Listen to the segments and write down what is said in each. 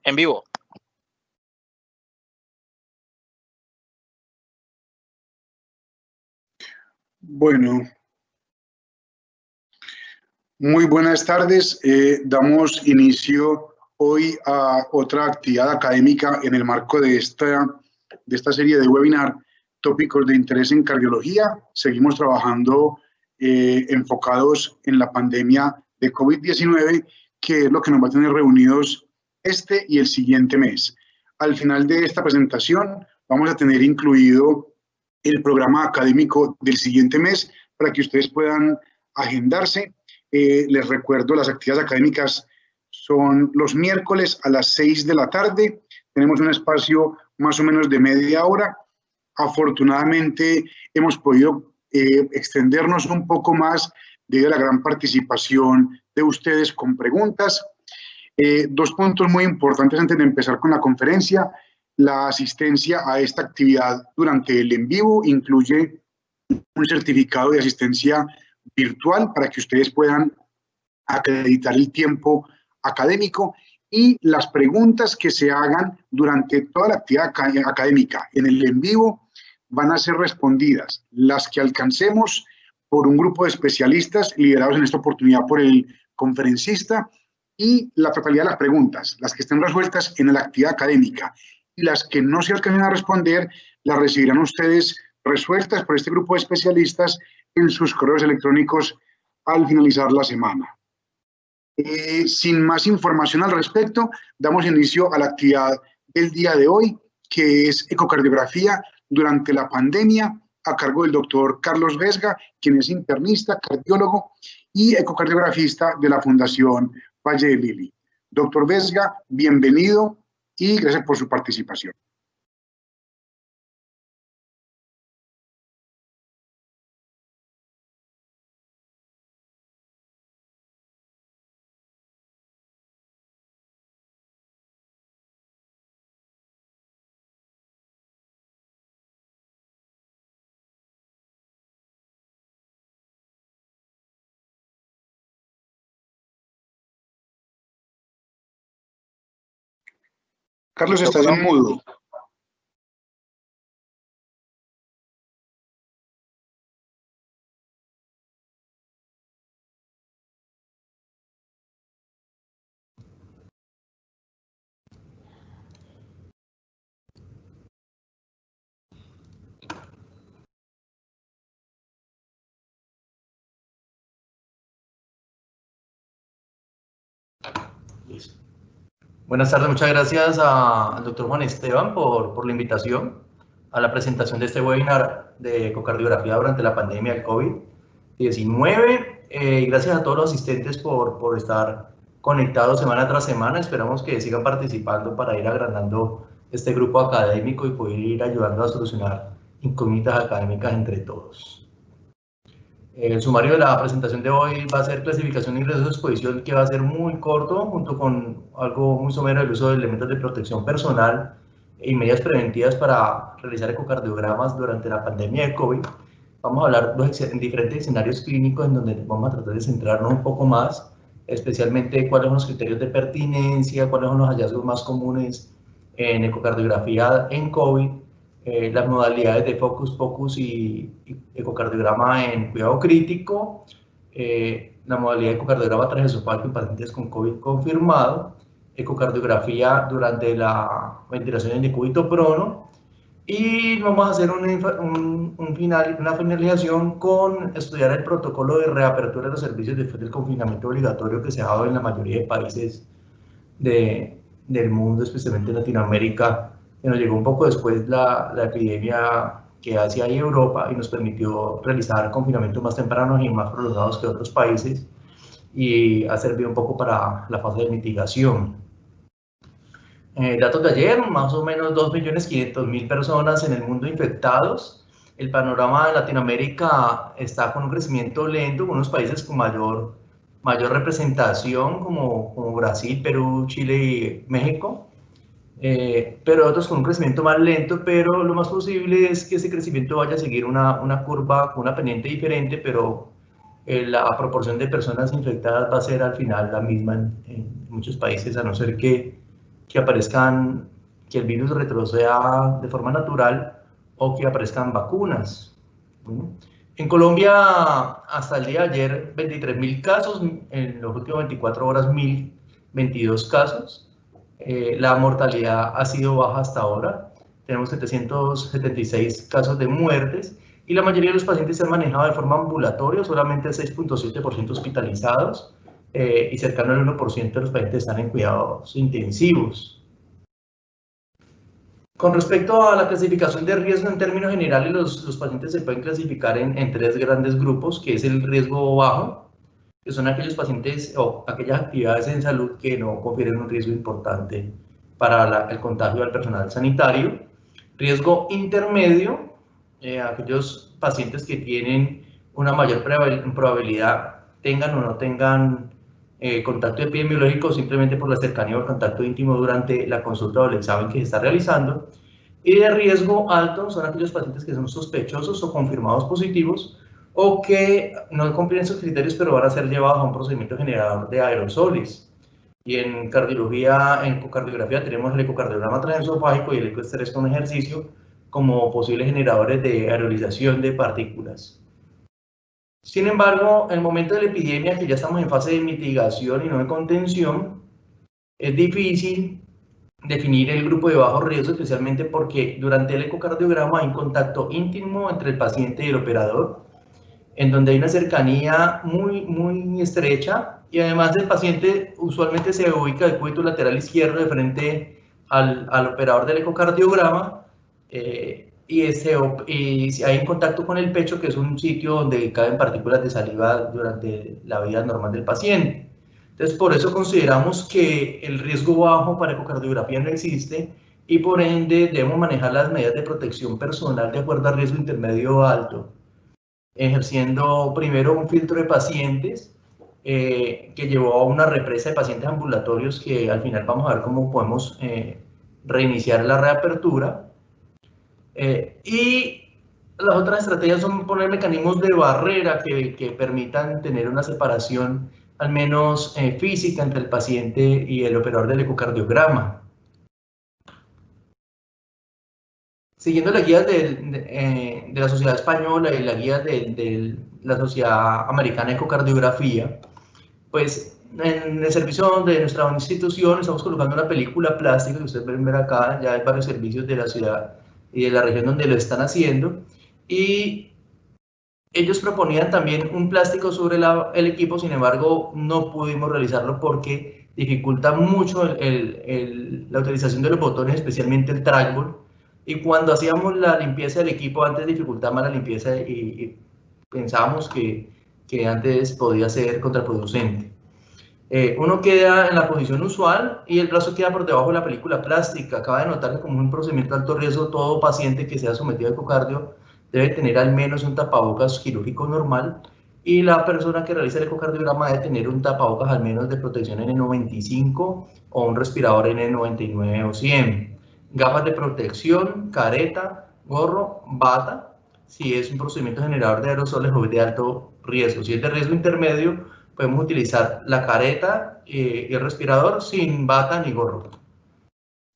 En vivo. Bueno, muy buenas tardes. Damos inicio hoy a otra actividad académica en el marco de esta serie de webinar, tópicos de interés en cardiología. Seguimos trabajando enfocados en la pandemia de COVID-19, que es lo que nos va a tener reunidos este y el siguiente mes. Al final de esta presentación vamos a tener incluido el programa académico del siguiente mes para que ustedes puedan agendarse. Les recuerdo, las actividades académicas son los miércoles a las 6 de la tarde. Tenemos un espacio más o menos de media hora. Afortunadamente hemos podido extendernos un poco más debido a la gran participación de ustedes con preguntas. Dos puntos muy importantes antes de empezar con la conferencia. La asistencia a esta actividad durante el en vivo incluye un certificado de asistencia virtual para que ustedes puedan acreditar el tiempo académico, y las preguntas que se hagan durante toda la actividad académica en el en vivo van a ser respondidas, las que alcancemos, por un grupo de especialistas liderados en esta oportunidad por el conferencista, y la totalidad de las preguntas, las que estén resueltas en la actividad académica, y las que no se alcancen a responder, las recibirán ustedes resueltas por este grupo de especialistas en sus correos electrónicos al finalizar la semana. Sin más información al respecto, damos inicio a la actividad del día de hoy, que es ecocardiografía durante la pandemia, a cargo del doctor Carlos Vesga, quien es internista, cardiólogo y ecocardiografista de la Fundación Valle de Lili. Doctor Vesga, bienvenido y gracias por su participación. Carlos, estás en mudo. Buenas tardes, muchas gracias al doctor Juan Esteban por la invitación a la presentación de este webinar de ecocardiografía durante la pandemia del COVID-19. Gracias a todos los asistentes por estar conectados semana tras semana. Esperamos que sigan participando para ir agrandando este grupo académico y poder ir ayudando a solucionar incógnitas académicas entre todos. El sumario de la presentación de hoy va a ser clasificación y ingresos de exposición, que va a ser muy corto, junto con algo muy somero del uso de elementos de protección personal y medidas preventivas para realizar ecocardiogramas durante la pandemia de COVID. Vamos a hablar en diferentes escenarios clínicos en donde vamos a tratar de centrarnos un poco más, especialmente cuáles son los criterios de pertinencia, cuáles son los hallazgos más comunes en ecocardiografía en COVID, las modalidades de focus y ecocardiograma en cuidado crítico, la modalidad de ecocardiograma transesofágico en pacientes con COVID confirmado, ecocardiografía durante la ventilación en decúbito prono, y vamos a hacer una finalización con estudiar el protocolo de reapertura de los servicios después del confinamiento obligatorio que se ha dado en la mayoría de países del mundo, especialmente en Latinoamérica, que nos llegó un poco después la epidemia que Asia y Europa, y nos permitió realizar confinamientos más tempranos y más prolongados que otros países, y ha servido un poco para la fase de mitigación. Datos de ayer, más o menos 2.500.000 personas en el mundo infectados. El panorama de Latinoamérica está con un crecimiento lento, con unos países con mayor representación como Brasil, Perú, Chile y México. Pero otros con un crecimiento más lento, pero lo más posible es que ese crecimiento vaya a seguir una curva con una pendiente diferente, pero la proporción de personas infectadas va a ser al final la misma en muchos países, a no ser que aparezcan, que el virus retroceda de forma natural o que aparezcan vacunas. En Colombia, hasta el día de ayer, 23.000 casos, en los últimos 24 horas, 1.022 casos. La mortalidad ha sido baja hasta ahora. Tenemos 776 casos de muertes y la mayoría de los pacientes se han manejado de forma ambulatoria, solamente el 6.7% hospitalizados y cercano al 1% de los pacientes están en cuidados intensivos. Con respecto a la clasificación de riesgo, en términos generales, los pacientes se pueden clasificar en 3 grandes grupos, que es el riesgo bajo, que son aquellos pacientes o aquellas actividades en salud que no confieren un riesgo importante para el contagio al personal sanitario. Riesgo intermedio, aquellos pacientes que tienen una mayor probabilidad, tengan o no tengan contacto epidemiológico simplemente por la cercanía o el contacto íntimo durante la consulta o el examen que se está realizando. Y de riesgo alto son aquellos pacientes que son sospechosos o confirmados positivos o que no cumplen esos criterios pero van a ser llevados a un procedimiento generador de aerosoles. Y en cardiología, en ecocardiografía tenemos el ecocardiograma transesofágico y el ecoestrés con ejercicio como posibles generadores de aerolización de partículas. Sin embargo, en el momento de la epidemia, que ya estamos en fase de mitigación y no de contención, es difícil definir el grupo de bajo riesgo, especialmente porque durante el ecocardiograma hay un contacto íntimo entre el paciente y el operador, en donde hay una cercanía muy estrecha y además el paciente usualmente se ubica de cúbito lateral izquierdo de frente al operador del ecocardiograma. Y si hay un contacto con el pecho, que es un sitio donde caen partículas de saliva durante la vida normal del paciente. Entonces, por eso consideramos que el riesgo bajo para ecocardiografía no existe y por ende debemos manejar las medidas de protección personal de acuerdo al riesgo intermedio o alto, ejerciendo primero un filtro de pacientes que llevó a una represa de pacientes ambulatorios que al final vamos a ver cómo podemos reiniciar la reapertura. Y las otras estrategias son poner mecanismos de barrera que permitan tener una separación al menos física entre el paciente y el operador del ecocardiograma. Siguiendo las guías de la Sociedad Española y las guías de la Sociedad Americana de Ecocardiografía, pues en el servicio de nuestra institución estamos colocando una película plástica que ustedes pueden ver acá. Ya hay varios servicios de la ciudad y de la región donde lo están haciendo, y ellos proponían también un plástico sobre el equipo. Sin embargo, no pudimos realizarlo porque dificulta mucho la utilización de los botones, especialmente el trackball, y cuando hacíamos la limpieza del equipo antes dificultaba más la limpieza y pensábamos que antes podía ser contraproducente. Uno queda en la posición usual y el brazo queda por debajo de la película plástica. Acaba de notar que como un procedimiento de alto riesgo, todo paciente que sea sometido a ecocardio debe tener al menos un tapabocas quirúrgico normal, y la persona que realiza el ecocardiograma debe tener un tapabocas al menos de protección N95 o un respirador N99 o 100. Gafas de protección, careta, gorro, bata, si es un procedimiento generador de aerosoles o de alto riesgo. Si es de riesgo intermedio, podemos utilizar la careta y el respirador sin bata ni gorro.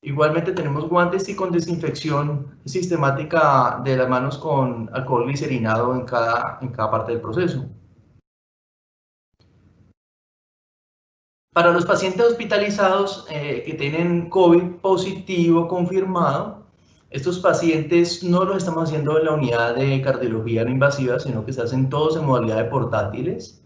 Igualmente tenemos guantes y con desinfección sistemática de las manos con alcohol glicerinado en cada parte del proceso. Para los pacientes hospitalizados que tienen COVID positivo confirmado, estos pacientes no los estamos haciendo en la unidad de cardiología no invasiva, sino que se hacen todos en modalidad de portátiles.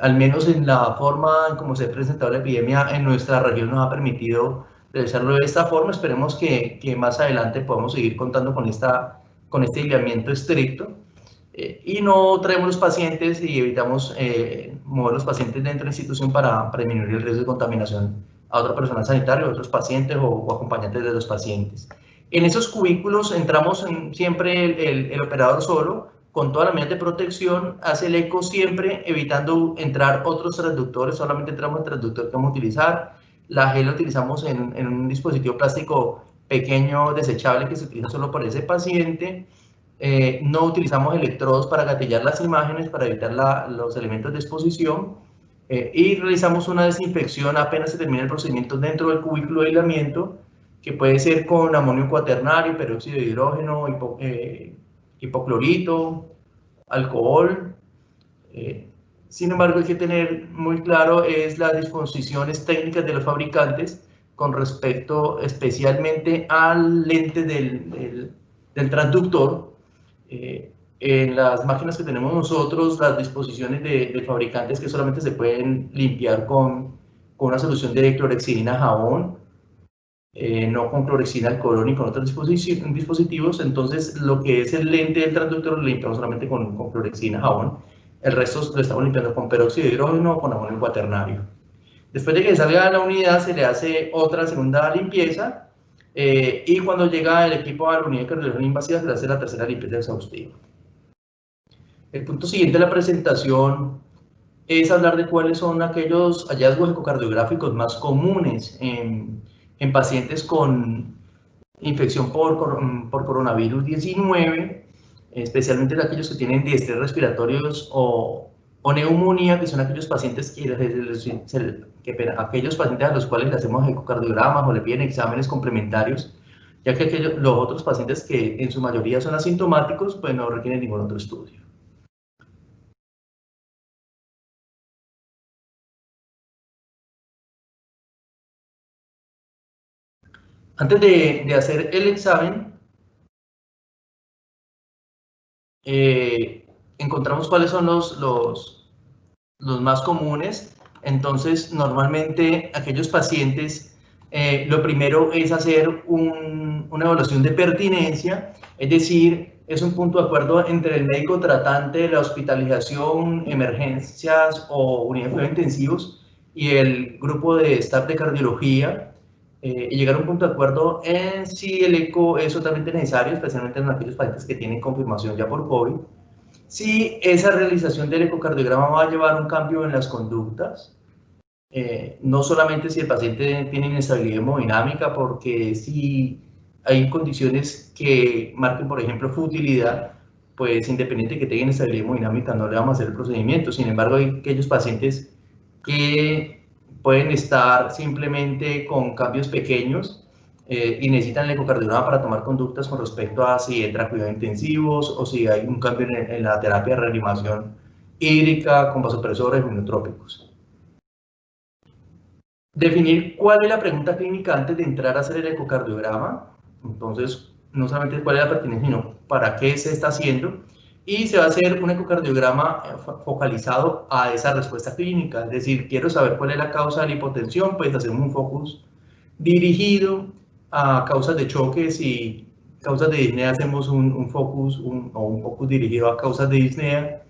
Al menos en la forma en como se ha presentado la epidemia en nuestra región nos ha permitido realizarlo de esta forma. Esperemos que más adelante podamos seguir contando con este aislamiento estricto y no traemos los pacientes y evitamos mover los pacientes dentro de la institución para disminuir el riesgo de contaminación a otro personal sanitario, a otros pacientes o acompañantes de los pacientes. En esos cubículos entramos siempre el operador solo, con todas las medidas de protección, hace el eco siempre evitando entrar otros transductores. Solamente entramos el transductor que vamos a utilizar. La gel la utilizamos en un dispositivo plástico pequeño desechable que se utiliza solo para ese paciente. No utilizamos electrodos para gatillar las imágenes, para evitar los elementos de exposición, y realizamos una desinfección apenas se termina el procedimiento dentro del cubículo de aislamiento, que puede ser con amonio cuaternario, peróxido de hidrógeno, hipoclorito, alcohol. Sin embargo, hay que tener muy claro las disposiciones técnicas de los fabricantes con respecto especialmente al lente del transductor. En las máquinas que tenemos nosotros, las disposiciones de fabricantes que solamente se pueden limpiar con una solución de clorexidina jabón, no con clorexina alcohol ni con otros dispositivos. Entonces, lo que es el lente del transductor lo limpiamos solamente con clorexina jabón. El resto lo estamos limpiando con peróxido de hidrógeno o con amonio cuaternario. Después de que salga de la unidad, se le hace otra segunda limpieza, y cuando llega el equipo a la unidad de cardiología invasiva, se le hace la tercera limpieza exhaustiva. El punto siguiente de la presentación es hablar de cuáles son aquellos hallazgos ecocardiográficos más comunes en pacientes con infección por coronavirus 19, especialmente de aquellos que tienen diestres respiratorios o neumonía, que son aquellos pacientes aquellos pacientes a los cuales le hacemos ecocardiogramas o le piden exámenes complementarios, ya que los otros pacientes que en su mayoría son asintomáticos, pues no requieren ningún otro estudio. Antes de hacer el examen, encontramos cuáles son los más comunes. Entonces, normalmente aquellos pacientes, lo primero es hacer una evaluación de pertinencia, es decir, es un punto de acuerdo entre el médico tratante, la hospitalización, emergencias o unidades de cuidados intensivos y el grupo de staff de cardiología, y llegar a un punto de acuerdo en si el eco es totalmente necesario, especialmente en aquellos pacientes que tienen confirmación ya por COVID. Si esa realización del ecocardiograma va a llevar un cambio en las conductas, no solamente si el paciente tiene inestabilidad hemodinámica, porque si hay condiciones que marquen, por ejemplo, futilidad, pues independiente de que tenga inestabilidad hemodinámica no le vamos a hacer el procedimiento. Sin embargo, hay aquellos pacientes que pueden estar simplemente con cambios pequeños, y necesitan el ecocardiograma para tomar conductas con respecto a si entra a cuidados intensivos o si hay un cambio en la terapia de reanimación hídrica con vasopresores o inotrópicos. Definir cuál es la pregunta clínica antes de entrar a hacer el ecocardiograma. Entonces, no solamente cuál es la pertinencia, sino para qué se está haciendo. Y se va a hacer un ecocardiograma focalizado a esa respuesta clínica. Es decir, quiero saber cuál es la causa de la hipotensión, pues hacemos un focus dirigido a causas de choques, y causas de disnea hacemos un focus dirigido a causas de disnea,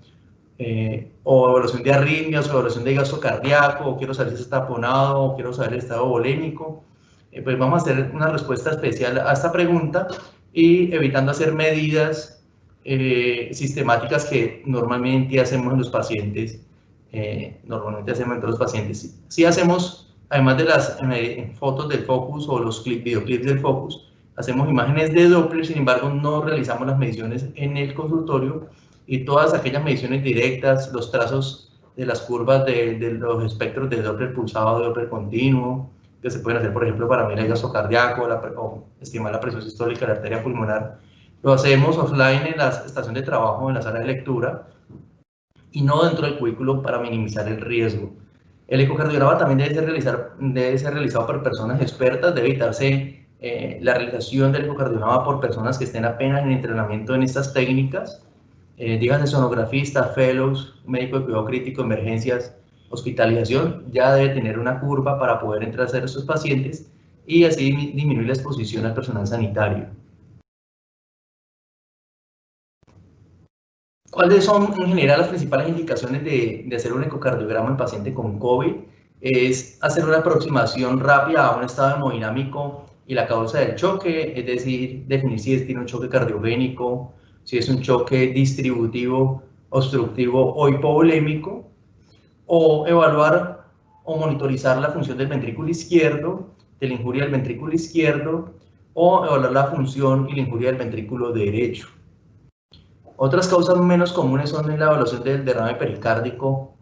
o evaluación de arritmias, o evaluación de gasto cardíaco, o quiero saber si está taponado, o quiero saber el estado volémico. Pues vamos a hacer una respuesta especial a esta pregunta, y evitando hacer medidas sistemáticas que normalmente hacemos en los pacientes. Sí hacemos, además de las fotos del focus o los videoclips del focus, hacemos imágenes de Doppler. Sin embargo, no realizamos las mediciones en el consultorio, y todas aquellas mediciones directas, los trazos de las curvas de los espectros de Doppler pulsado, de Doppler continuo, que se pueden hacer, por ejemplo, para medir el gasto cardíaco o estimar la presión sistólica de la arteria pulmonar, lo hacemos offline en la estación de trabajo, en la sala de lectura, y no dentro del cubículo para minimizar el riesgo. El ecocardiograma también debe ser realizado por personas expertas. Debe evitarse la realización del ecocardiograma por personas que estén apenas en entrenamiento en estas técnicas, díganse sonografistas, fellows, médico de cuidado crítico, emergencias, hospitalización. Ya debe tener una curva para poder entrar a hacer estos pacientes, y así disminuir la exposición al personal sanitario. ¿Cuáles son en general las principales indicaciones de hacer un ecocardiograma en paciente con COVID? Es hacer una aproximación rápida a un estado hemodinámico y la causa del choque, es decir, definir si tiene un choque cardiogénico, si es un choque distributivo, obstructivo o hipovolémico, o evaluar o monitorizar la función del ventrículo izquierdo, de la injuria del ventrículo izquierdo, o evaluar la función y la injuria del ventrículo derecho. Otras causas menos comunes son la evaluación del derrame pericárdico,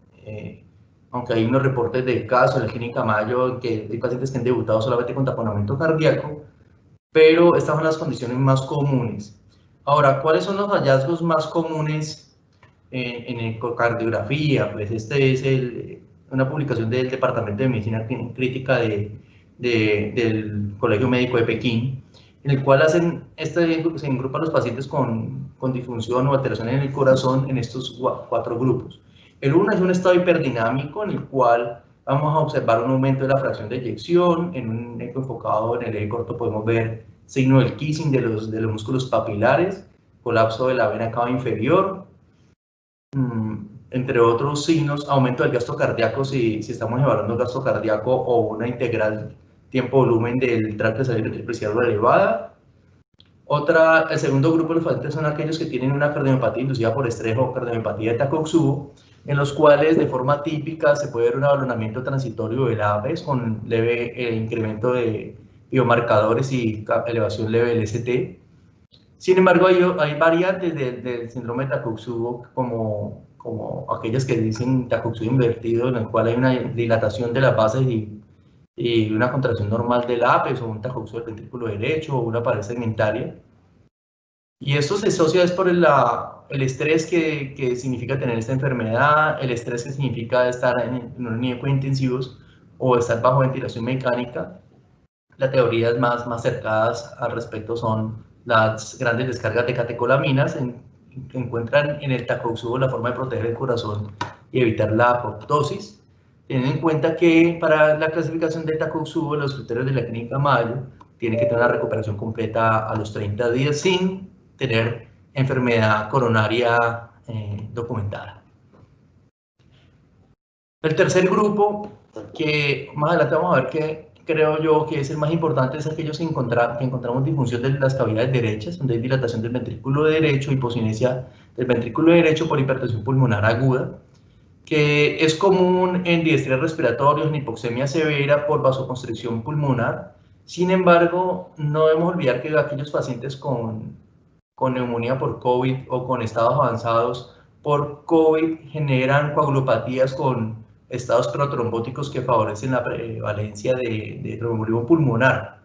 aunque hay unos reportes de casos en la clínica Mayo en que hay pacientes que han debutado solamente con taponamiento cardíaco, pero estas son las condiciones más comunes. Ahora, ¿cuáles son los hallazgos más comunes en ecocardiografía? Pues este es una publicación del Departamento de Medicina Crítica del Colegio Médico de Pekín, en el cual se engrupan los pacientes con disfunción o alteraciones en el corazón en estos 4 grupos. El uno es un estado hiperdinámico en el cual vamos a observar un aumento de la fracción de eyección. En un eco enfocado en el eje corto podemos ver signo del kissing de los músculos papilares, colapso de la vena cava inferior, entre otros signos, aumento del gasto cardíaco si estamos evaluando gasto cardíaco o una integral tiempo-volumen del tracto de salida ventricular izquierdo elevada. El segundo grupo de los pacientes son aquellos que tienen una cardiomiopatía inducida por estrés o cardiomiopatía de Takotsubo, en los cuales de forma típica se puede ver un abandonamiento transitorio del APES con leve incremento de biomarcadores y elevación leve del ST. Sin embargo, hay variantes del síndrome de Takotsubo, como aquellas que dicen Takotsubo invertido, en el cual hay una dilatación de las bases y una contracción normal del APES, o un Takotsubo del ventrículo derecho, o una pared segmentaria. Y esto se asocia es por el estrés que significa tener esta enfermedad, el estrés que significa estar en unos niveles intensivos o estar bajo ventilación mecánica. Las teorías más cercanas al respecto son las grandes descargas de catecolaminas, que encuentran en el Takotsubo la forma de proteger el corazón y evitar la apoptosis, teniendo en cuenta que para la clasificación de Takotsubo los criterios de la clínica Mayo tiene que tener una recuperación completa a los 30 días sin tener enfermedad coronaria documentada. El tercer grupo, que más adelante vamos a ver que creo yo que es el más importante, es aquellos que encontramos disfunción de las cavidades derechas, donde hay dilatación del ventrículo derecho, hipocinesia del ventrículo derecho por hipertensión pulmonar aguda, que es común en diestrias respiratorios, en hipoxemia severa por vasoconstricción pulmonar. Sin embargo, no debemos olvidar que aquellos pacientes con neumonía por COVID o con estados avanzados por COVID generan coagulopatías con estados protrombóticos que favorecen la prevalencia de tromboembolismo pulmonar.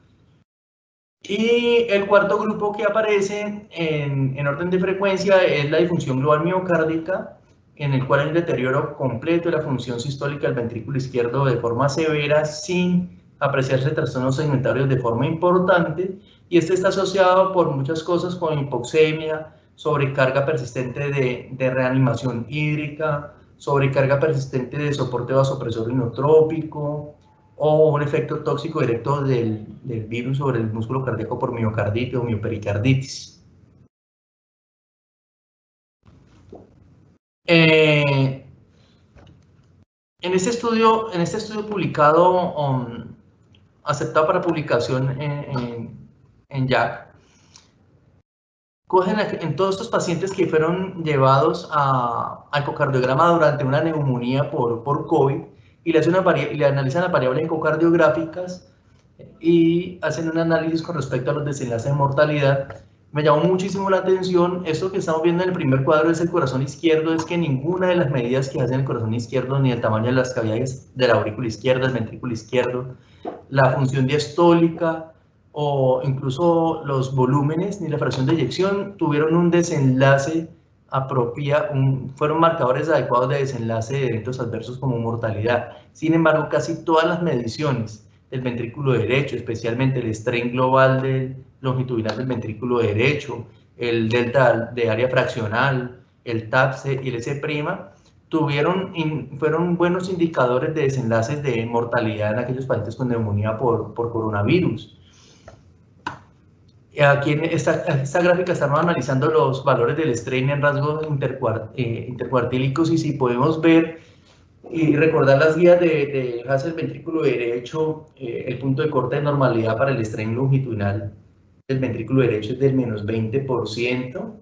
Y el cuarto grupo que aparece en orden de frecuencia es la disfunción global miocárdica, en el cual hay un deterioro completo de la función sistólica del ventrículo izquierdo de forma severa, sin apreciarse trastornos segmentarios de forma importante, y este está asociado por muchas cosas con hipoxemia, sobrecarga persistente de reanimación hídrica, sobrecarga persistente de soporte vasopresor inotrópico, o un efecto tóxico directo del virus sobre el músculo cardíaco por miocarditis o miopericarditis. En este estudio publicado, aceptado para publicación en JACC, cogen en todos estos pacientes que fueron llevados a ecocardiograma durante una neumonía por COVID y le analizan las variables ecocardiográficas y hacen un análisis con respecto a los desenlaces de mortalidad. Me llamó muchísimo la atención, esto que estamos viendo en el primer cuadro es el corazón izquierdo, es que ninguna de las medidas que hacen el corazón izquierdo, ni el tamaño de las cavidades de la aurícula izquierda, el ventrículo izquierdo, la función diastólica o incluso los volúmenes ni la fracción de eyección tuvieron un desenlace apropiado, fueron marcadores adecuados de desenlace de eventos adversos como mortalidad. Sin embargo, casi todas las mediciones del ventrículo derecho, especialmente el strain global longitudinal del ventrículo derecho, el delta de área fraccional, el TAPSE y el S', fueron buenos indicadores de desenlaces de mortalidad en aquellos pacientes con neumonía por coronavirus. Aquí en esta gráfica estamos analizando los valores del strain en rasgos intercuartílicos, y si podemos ver y recordar las guías de Haas del ventrículo derecho, el punto de corte de normalidad para el strain longitudinal del ventrículo derecho es del menos 20%,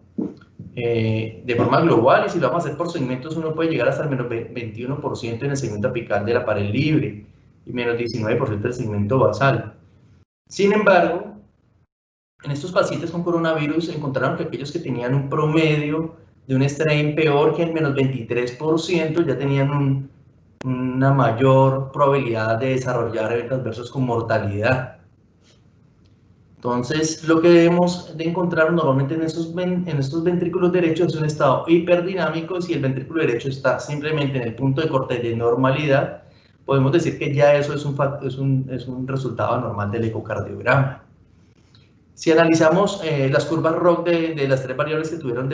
de forma global, y si lo vamos a hacer por segmentos uno puede llegar hasta el menos 21% en el segmento apical de la pared libre y menos 19% del segmento basal. Sin embargo, En estos pacientes con coronavirus encontraron que aquellos que tenían un promedio de un strain peor que el menos 23% ya tenían una mayor probabilidad de desarrollar eventos adversos con mortalidad. Entonces, lo que debemos de encontrar normalmente en estos ventrículos derechos es un estado hiperdinámico. Si el ventrículo derecho está simplemente en el punto de corte de normalidad, podemos decir que ya eso es un resultado normal del ecocardiograma. Si analizamos las curvas ROC de las tres variables que tuvieron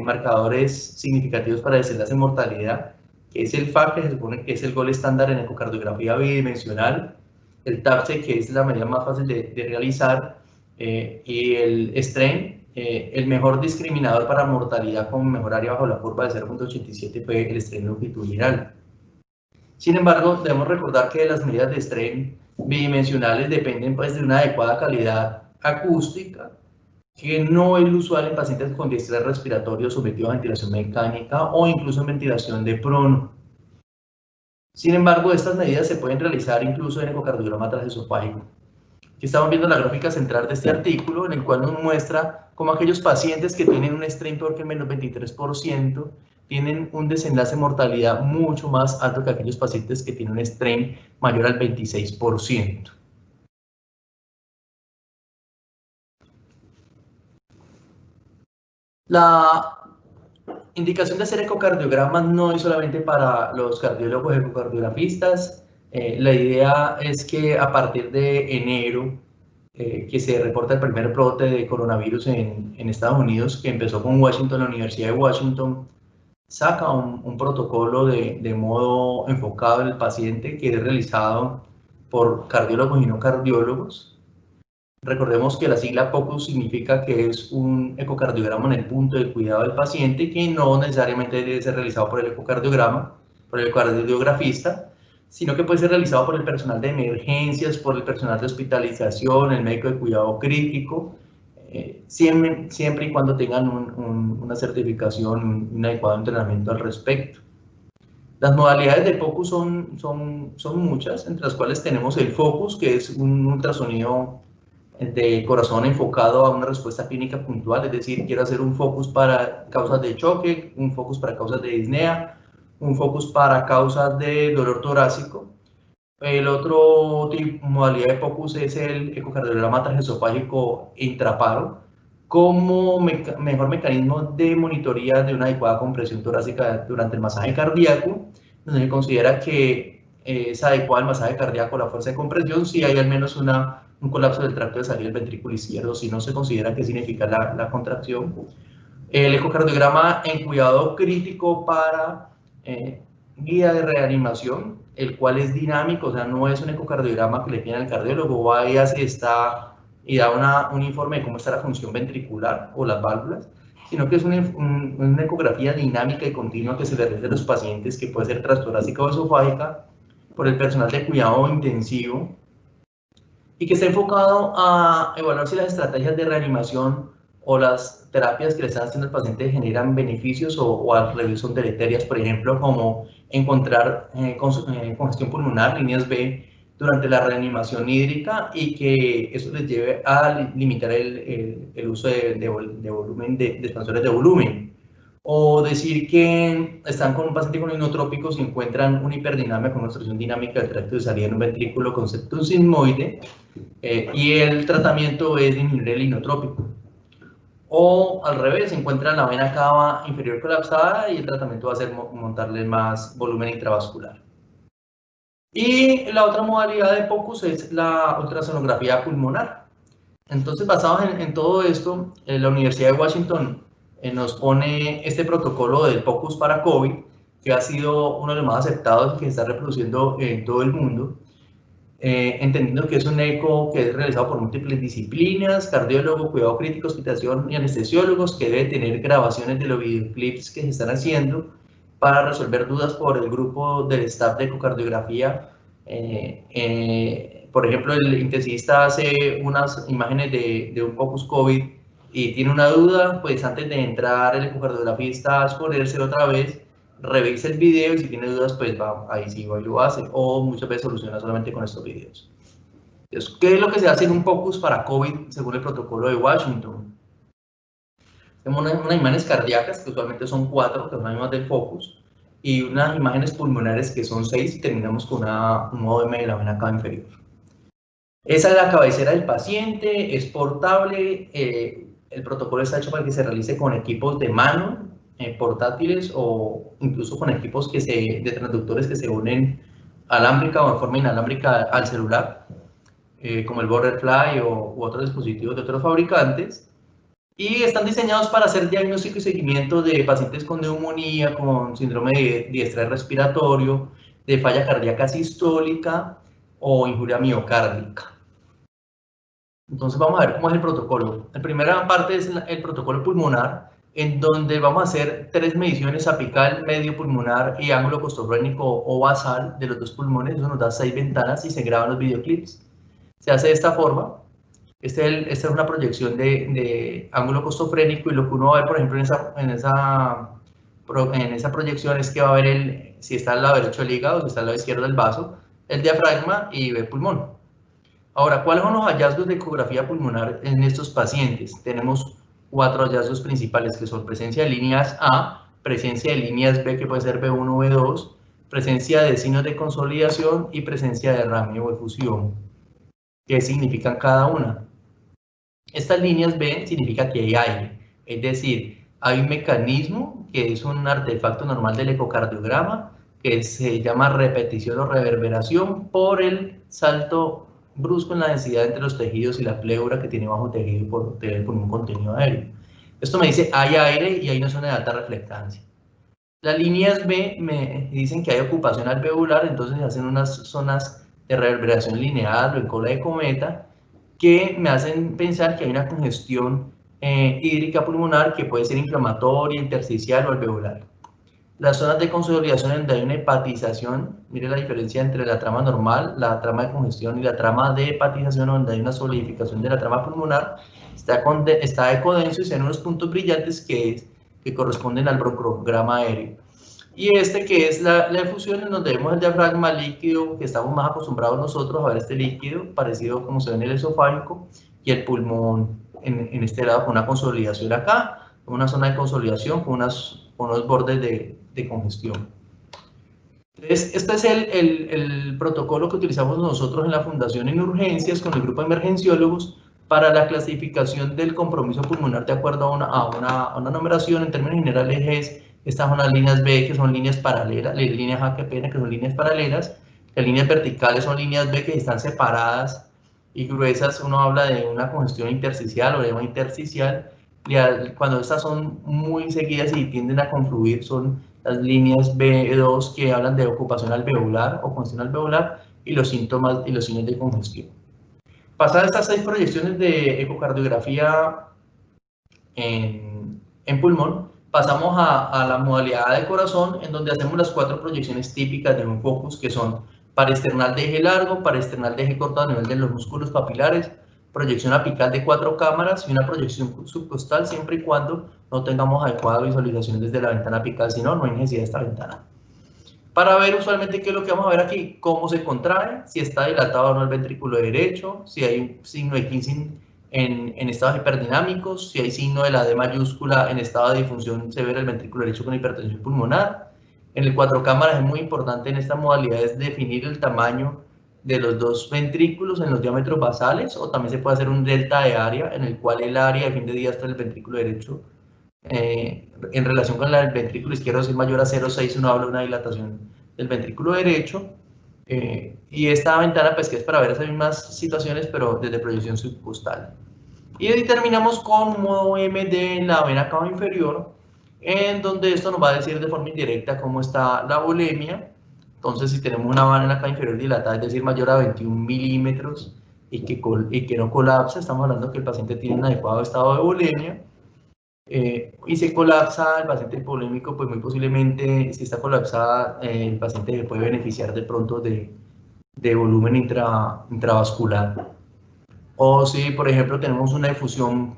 marcadores significativos para desenlace en mortalidad, que es el FAC, que se supone que es el gol estándar en ecocardiografía bidimensional, el TAPSE, que es la medida más fácil de realizar, y el strain, el mejor discriminador para mortalidad con mejor área bajo la curva de 0.87 fue el strain longitudinal. Sin embargo, debemos recordar que las medidas de strain bidimensionales dependen pues, de una adecuada calidad acústica, que no es usual en pacientes con distrés respiratorio sometidos a ventilación mecánica o incluso en ventilación de prono. Sin embargo, estas medidas se pueden realizar incluso en ecocardiograma transesofágico. Aquí estamos viendo la gráfica central de este artículo, en el cual nos muestra cómo aquellos pacientes que tienen un strain peor que el menos 23% tienen un desenlace de mortalidad mucho más alto que aquellos pacientes que tienen un strain mayor al 26%. La indicación de hacer ecocardiogramas no es solamente para los cardiólogos ecocardiografistas. La idea es que a partir de enero, que se reporta el primer brote de coronavirus en Estados Unidos, que empezó con Washington, la Universidad de Washington, saca un protocolo de modo enfocado en el paciente que es realizado por cardiólogos y no cardiólogos. Recordemos que la sigla POCUS significa que es un ecocardiograma en el punto de cuidado del paciente, que no necesariamente debe ser realizado por el ecocardiograma, por el cardiografista, sino que puede ser realizado por el personal de emergencias, por el personal de hospitalización, el médico de cuidado crítico, siempre y cuando tengan una certificación, un adecuado entrenamiento al respecto. Las modalidades de POCUS son muchas, entre las cuales tenemos el FOCUS, que es un ultrasonido de corazón enfocado a una respuesta clínica puntual, es decir, quiero hacer un focus para causas de choque, un focus para causas de disnea, un focus para causas de dolor torácico. El otro modalidad de focus es el ecocardiograma transesofágico intraparo, como mejor mecanismo de monitoría de una adecuada compresión torácica durante el masaje cardíaco, donde se considera que es adecuado el masaje cardíaco, la fuerza de compresión, si hay al menos un colapso del tracto de salida del ventrículo izquierdo, si no se considera que significa la contracción. El ecocardiograma en cuidado crítico para guía de reanimación, el cual es dinámico, o sea, no es un ecocardiograma que le piden al cardiólogo, vaya si está y da un informe de cómo está la función ventricular o las válvulas, sino que es una ecografía dinámica y continua que se le realiza a los pacientes, que puede ser transtorácica o esofágica, por el personal de cuidado intensivo, y que está enfocado a evaluar si las estrategias de reanimación o las terapias que le están haciendo al paciente generan beneficios o al revés son deleterias, por ejemplo, como encontrar congestión pulmonar, líneas B, durante la reanimación hídrica, y que eso les lleve a limitar el uso de volumen, de expansores de volumen. O decir que están con un paciente con inotrópicos y encuentran una hiperdinamia con una obstrucción dinámica del tracto de salida en un ventrículo con septum sigmoide, y el tratamiento es disminuir el inotrópico. O al revés, encuentran la vena cava inferior colapsada y el tratamiento va a ser montarle más volumen intravascular. Y la otra modalidad de POCUS es la ultrasonografía pulmonar. Entonces, basados en todo esto, la Universidad de Washington nos pone este protocolo del POCUS para COVID, que ha sido uno de los más aceptados y que se está reproduciendo en todo el mundo, entendiendo que es un eco que es realizado por múltiples disciplinas, cardiólogo, cuidado crítico, hospitalización y anestesiólogos, que debe tener grabaciones de los videoclips que se están haciendo para resolver dudas por el grupo del staff de ecocardiografía. Por ejemplo, el intensivista hace unas imágenes de un POCUS COVID y tiene una duda, pues antes de entrar el ecocardiografista a exponérselo otra vez, revisa el video y si tiene dudas, pues va, ahí sí va y lo hace, o muchas veces soluciona solamente con estos videos. Entonces, ¿qué es lo que se hace en un POCUS para COVID según el protocolo de Washington? Tenemos unas imágenes cardíacas, que usualmente son 4, que son las mismas del FOCUS, y unas imágenes pulmonares que son 6, y terminamos con un modo M de la vena cava inferior. Esa es la cabecera del paciente, es portable, el protocolo está hecho para que se realice con equipos de mano, portátiles o incluso con equipos de transductores que se unen alámbrica o de forma inalámbrica al celular, como el Borderfly u otros dispositivos de otros fabricantes. Y están diseñados para hacer diagnóstico y seguimiento de pacientes con neumonía, con síndrome de diestrés respiratorio, de falla cardíaca sistólica o injuria miocárdica. Entonces vamos a ver cómo es el protocolo. La primera parte es el protocolo pulmonar, en donde vamos a hacer 3 mediciones apical, medio pulmonar y ángulo costofrénico o basal de los 2 pulmones. Eso nos da 6 ventanas y se graban los videoclips. Se hace de esta forma. Esta es una proyección de ángulo costofrénico, y lo que uno va a ver, por ejemplo, en esa proyección es que va a ver si está al lado derecho el hígado, si está al lado izquierdo el vaso, el diafragma y el pulmón. Ahora, ¿cuáles son los hallazgos de ecografía pulmonar en estos pacientes? Tenemos 4 hallazgos principales, que son presencia de líneas A, presencia de líneas B, que puede ser B1 o B2, presencia de signos de consolidación y presencia de derrame o efusión. ¿Qué significan cada una? Estas líneas B significa que hay aire, es decir, hay un mecanismo que es un artefacto normal del ecocardiograma que se llama repetición o reverberación por el salto brusco en la densidad entre los tejidos y la pleura que tiene bajo tejido por un contenido aéreo. Esto me dice hay aire y hay una zona de alta reflectancia. Las líneas B me dicen que hay ocupación alveolar, entonces se hacen unas zonas de reverberación lineal o en cola de cometa, que me hacen pensar que hay una congestión hídrica pulmonar que puede ser inflamatoria, intersticial o alveolar. Las zonas de consolidación donde hay una hepatización, mire la diferencia entre la trama normal, la trama de congestión y la trama de hepatización, donde hay una solidificación de la trama pulmonar, está ecodenso y se ven unos puntos brillantes que corresponden al broncograma aéreo. Y que es la efusión, en donde vemos el diafragma líquido, que estamos más acostumbrados nosotros a ver este líquido, parecido como se ve en el esofágico, y el pulmón en este lado con una consolidación acá, una zona de consolidación con unos bordes de congestión. Entonces, este es el protocolo que utilizamos nosotros en la Fundación en Urgencias con el grupo de emergenciólogos para la clasificación del compromiso pulmonar de acuerdo a una numeración. En términos generales estas son las líneas B, que son líneas paralelas, las líneas A, que son líneas paralelas, las líneas verticales son líneas B que están separadas y gruesas. Uno habla de una congestión intersticial o edema intersticial. Cuando estas son muy seguidas y tienden a confluir, son las líneas B2 que hablan de ocupación alveolar o congestión alveolar y los síntomas y los signos de congestión. Pasadas estas 6 proyecciones de ecocardiografía en pulmón, pasamos a la modalidad de corazón, en donde hacemos las 4 proyecciones típicas de un focus, que son paraesternal de eje largo, paraesternal de eje corto a nivel de los músculos papilares, proyección apical de 4 cámaras y una proyección subcostal, siempre y cuando no tengamos adecuada visualización desde la ventana apical, si no, no hay necesidad de esta ventana. Para ver usualmente qué es lo que vamos a ver aquí, cómo se contrae, si está dilatado o no el ventrículo derecho, si hay un signo de Kinsey en estados hiperdinámicos, si hay signo de la D mayúscula en estado de disfunción severa del ventrículo derecho con hipertensión pulmonar. En el 4 cámaras es muy importante en esta modalidad es definir el tamaño de los 2 ventrículos en los diámetros basales, o también se puede hacer un delta de área, en el cual el área de fin de diástole del ventrículo derecho en relación con el ventrículo izquierdo es mayor a 0,6, uno habla de una dilatación del ventrículo derecho. Y esta ventana, pues, que es para ver esas mismas situaciones, pero desde proyección subcostal. Y ahí terminamos con modo M de la vena cava inferior, en donde esto nos va a decir de forma indirecta cómo está la volemia. Entonces, si tenemos una vena cava inferior dilatada, es decir, mayor a 21 milímetros y que no colapsa, estamos hablando que el paciente tiene un adecuado estado de volemia. Y se colapsa el paciente hipovolémico, pues muy posiblemente, si está colapsada, el paciente se puede beneficiar de pronto de volumen intravascular. O si, por ejemplo, tenemos una difusión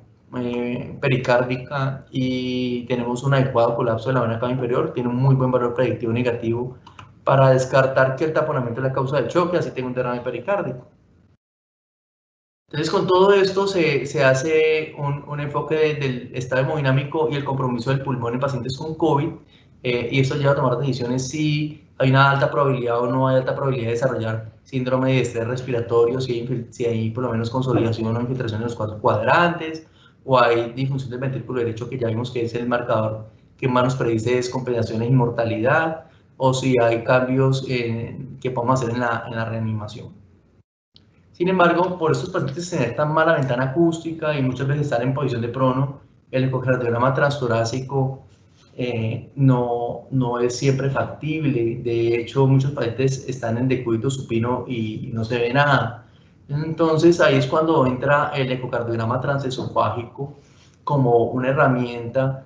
pericárdica y tenemos un adecuado colapso de la vena cava inferior, tiene un muy buen valor predictivo negativo para descartar que el taponamiento es la causa del choque, así tengo un derrame pericárdico. Entonces, con todo esto se hace un enfoque del estado hemodinámico y el compromiso del pulmón en pacientes con COVID, y esto lleva a tomar decisiones si hay una alta probabilidad o no hay alta probabilidad de desarrollar síndrome de estrés respiratorio, si hay por lo menos consolidación o infiltración en los 4 cuadrantes, o hay disfunción del ventrículo derecho, que ya vimos que es el marcador que más nos predice descompensaciones y mortalidad, o si hay cambios que podemos hacer en la reanimación. Sin embargo, por estos pacientes tener tan mala ventana acústica y muchas veces estar en posición de prono, el ecocardiograma transtorácico no es siempre factible. De hecho, muchos pacientes están en decúbito supino y no se ve nada. Entonces, ahí es cuando entra el ecocardiograma transesofágico como una herramienta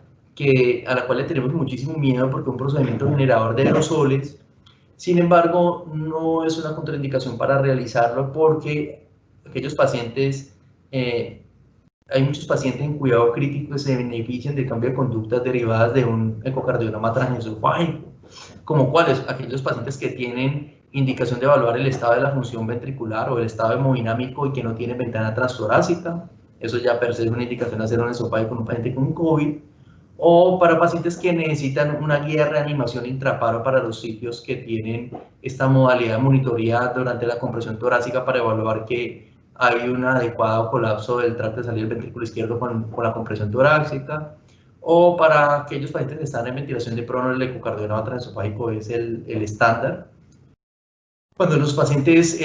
a la cual le tenemos muchísimo miedo, porque es un procedimiento generador de aerosoles. Sin embargo, no es una contraindicación para realizarlo, porque aquellos pacientes, hay muchos pacientes en cuidado crítico que se benefician del cambio de conductas derivadas de un ecocardiograma transesofágico, como cuáles, aquellos pacientes que tienen indicación de evaluar el estado de la función ventricular o el estado hemodinámico y que no tienen ventana transtorácica. Eso ya per se es una indicación de hacer un esofágico en un paciente con COVID. O para pacientes que necesitan una guía de reanimación intraparo para los sitios que tienen esta modalidad de monitoría durante la compresión torácica para evaluar que hay un adecuado colapso del tracto de salida del ventrículo izquierdo con la compresión torácica. O para aquellos pacientes que están en ventilación de prono, el ecocardiograma transesofágico es el estándar. Cuando los pacientes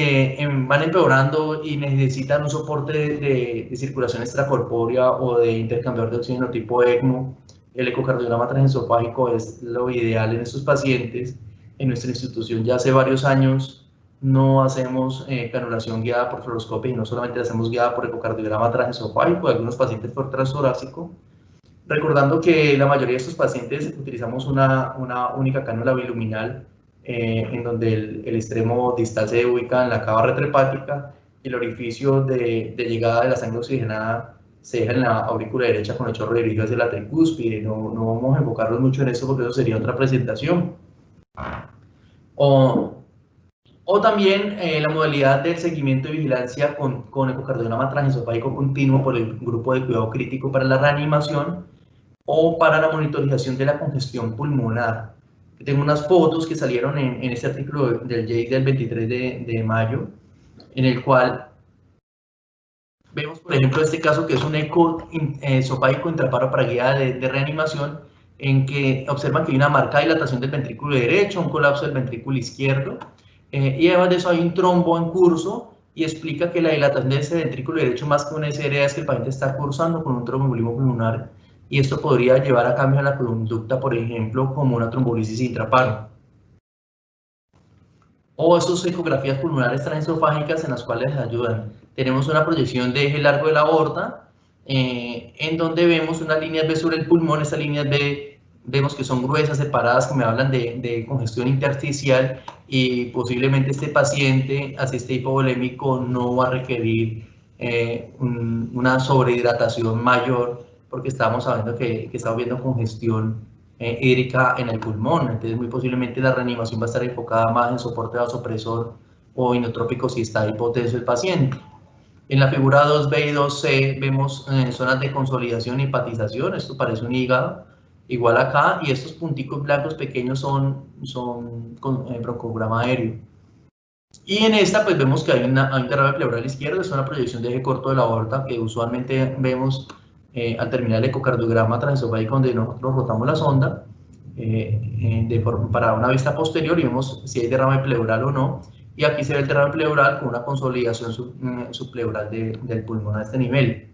van empeorando y necesitan un soporte de circulación extracorpórea o de intercambiador de oxígeno tipo ECMO, el ecocardiograma transesofágico es lo ideal en estos pacientes. En nuestra institución ya hace varios años no hacemos canulación guiada por fluoroscopia, y no solamente hacemos guiada por ecocardiograma transesofágico, algunos pacientes por transtorácico. Recordando que la mayoría de estos pacientes utilizamos una única cánula biluminal, en donde el extremo distal se ubica en la cava retrohepática y el orificio de llegada de la sangre oxigenada se deja en la aurícula derecha con el chorro dirigido hacia la tricúspide. No vamos a enfocarnos mucho en eso porque eso sería otra presentación. O también la modalidad del seguimiento y vigilancia con ecocardiograma transesofágico continuo por el grupo de cuidado crítico para la reanimación o para la monitorización de la congestión pulmonar. Tengo unas fotos que salieron en este artículo del JACE del 23 de mayo, en el cual vemos, por ejemplo, este caso que es un eco esofágico intraparo para guía de reanimación, en que observan que hay una marcada dilatación del ventrículo derecho, un colapso del ventrículo izquierdo, y además de eso hay un trombo en curso, y explica que la dilatación de ese ventrículo derecho, más que una SRA, es que el paciente está cursando con un tromboembolismo pulmonar, y esto podría llevar a cambios en la conducta, por ejemplo, como una trombolisis intraparo. O esas ecografías pulmonares transesofágicas en las cuales ayudan. Tenemos una proyección de eje largo de la aorta, en donde vemos unas líneas B sobre el pulmón. Estas líneas B vemos que son gruesas, separadas, que me hablan de congestión intersticial, y posiblemente este paciente, así esté hipovolémico, no va a requerir una sobrehidratación mayor, porque estamos sabiendo que estamos viendo congestión hídrica en el pulmón. Entonces, muy posiblemente la reanimación va a estar enfocada más en soporte vasopresor o inotrópico si está hipotenso el paciente. En la figura 2B y 2C vemos zonas de consolidación y hepatización. Esto parece un hígado, igual acá, y estos punticos blancos pequeños son broncograma aéreo. Y en esta pues vemos que hay un derrame pleural izquierdo. Es una proyección de eje corto de la aorta que usualmente vemos al terminar el ecocardiograma transesofágico, donde nosotros rotamos la sonda para una vista posterior, y vemos si hay derrame pleural o no. Y aquí se ve el derrame pleural con una consolidación subpleural del pulmón a este nivel.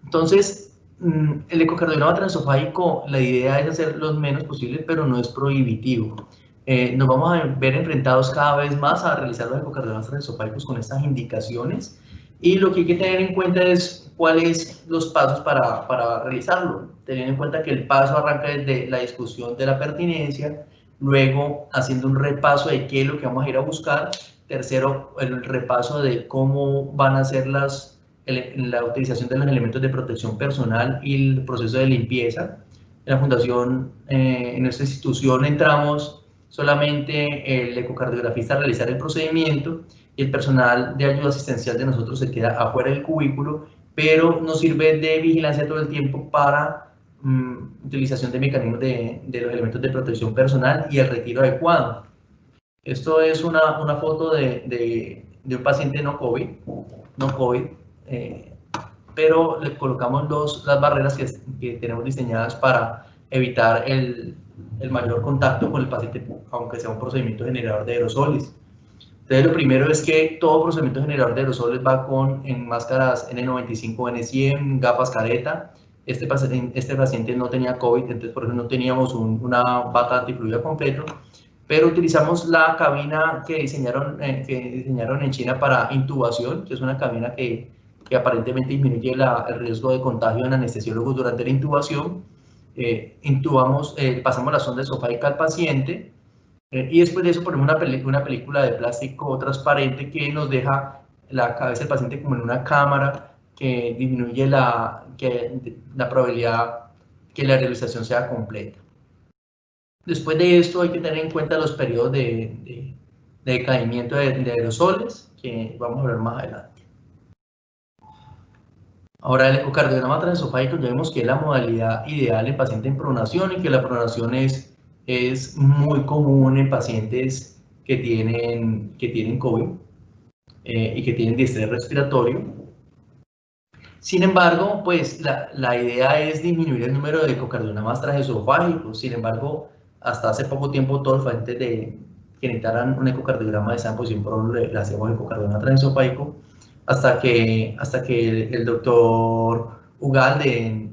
Entonces, el ecocardiograma transesofágico, la idea es hacer lo menos posible, pero no es prohibitivo. Nos vamos a ver enfrentados cada vez más a realizar los ecocardiogramas transesofágicos con estas indicaciones, y lo que hay que tener en cuenta es cuáles los pasos para realizarlo, teniendo en cuenta que el paso arranca desde la discusión de la pertinencia, luego haciendo un repaso de qué es lo que vamos a ir a buscar, tercero, el repaso de cómo van a ser la utilización de los elementos de protección personal y el proceso de limpieza. En la fundación, en nuestra institución, entramos solamente el ecocardiografista a realizar el procedimiento, y el personal de ayuda asistencial de nosotros se queda afuera del cubículo, pero nos sirve de vigilancia todo el tiempo para utilización de mecanismos de los elementos de protección personal y el retiro adecuado. Esto es una foto de un paciente no COVID, pero le colocamos las barreras que tenemos diseñadas para evitar el mayor contacto con el paciente, aunque sea un procedimiento generador de aerosoles. Entonces, lo primero es que todo procedimiento generador de aerosoles va en máscaras N95, N100, gafas careta. Este paciente no tenía COVID, entonces por eso no teníamos una bata antifluida completo, pero utilizamos la cabina que diseñaron en China para intubación, que es una cabina que aparentemente disminuye el riesgo de contagio en anestesiólogos durante la intubación. Intubamos, pasamos la sonda esofágica al paciente, y después de eso ponemos una película de plástico transparente que nos deja la cabeza del paciente como en una cámara, que disminuye la probabilidad que la realización sea completa. Después de esto hay que tener en cuenta los periodos de decaimiento de aerosoles, que vamos a ver más adelante. Ahora, el ecocardiograma transesofágico, ya vemos que es la modalidad ideal en pacientes en pronación, y que la pronación es muy común en pacientes que tienen COVID y que tienen distrés respiratorio. Sin embargo, pues la idea es disminuir el número de ecocardiogramas transesofágicos. Sin embargo, hasta hace poco tiempo todos los pacientes que necesitaran un ecocardiograma de esa posición prono le hacíamos ecocardiograma transesofágico, hasta que el doctor Ugalde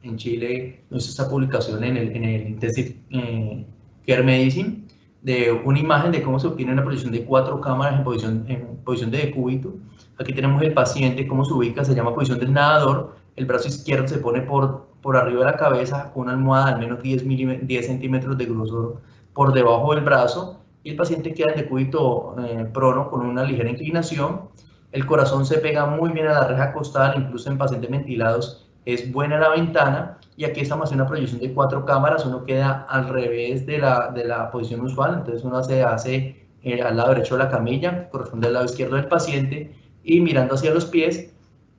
en Chile nos hizo esta publicación en el Intensive Care Medicine, de una imagen de cómo se obtiene una posición de 4 cámaras en posición de decúbito. Aquí tenemos el paciente, cómo se ubica, se llama posición del nadador. El brazo izquierdo se pone por arriba de la cabeza con una almohada al menos 10 centímetros de grosor por debajo del brazo, y el paciente queda en decúbito prono con una ligera inclinación. El corazón se pega muy bien a la reja costal, incluso en pacientes ventilados es buena la ventana, y aquí estamos haciendo una proyección de 4 cámaras. Uno queda al revés de la posición usual, entonces uno se hace al lado derecho de la camilla, que corresponde al lado izquierdo del paciente, y mirando hacia los pies.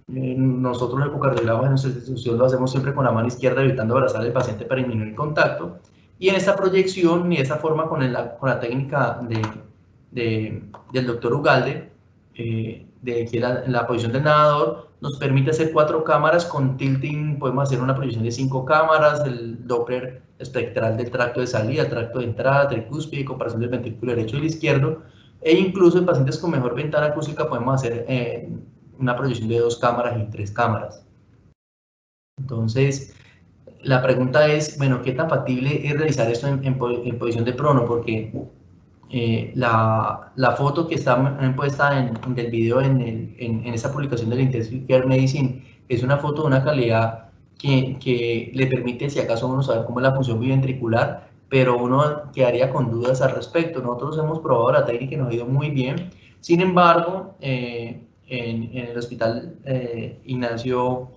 Nosotros el ecocardiograma en nuestra institución lo hacemos siempre con la mano izquierda, evitando abrazar al paciente para disminuir el contacto, y en esta proyección y de esta forma con la técnica del doctor Ugalde, de que la posición del nadador nos permite hacer 4 cámaras con tilting. Podemos hacer una proyección de 5 cámaras, el Doppler espectral del tracto de salida, el tracto de entrada, tricúspide, comparación del ventrículo derecho y el izquierdo, e incluso en pacientes con mejor ventana acústica podemos hacer una proyección de 2 cámaras y 3 cámaras. Entonces, la pregunta es, bueno, ¿qué tan factible es realizar esto en posición de prono? Porque la foto que está puesta del video en esa publicación del Intensive Care Medicine es una foto de una calidad que le permite, si acaso, uno saber cómo es la función biventricular, pero uno quedaría con dudas al respecto. Nosotros hemos probado la técnica y nos ha ido muy bien. Sin embargo, en el hospital Ignacio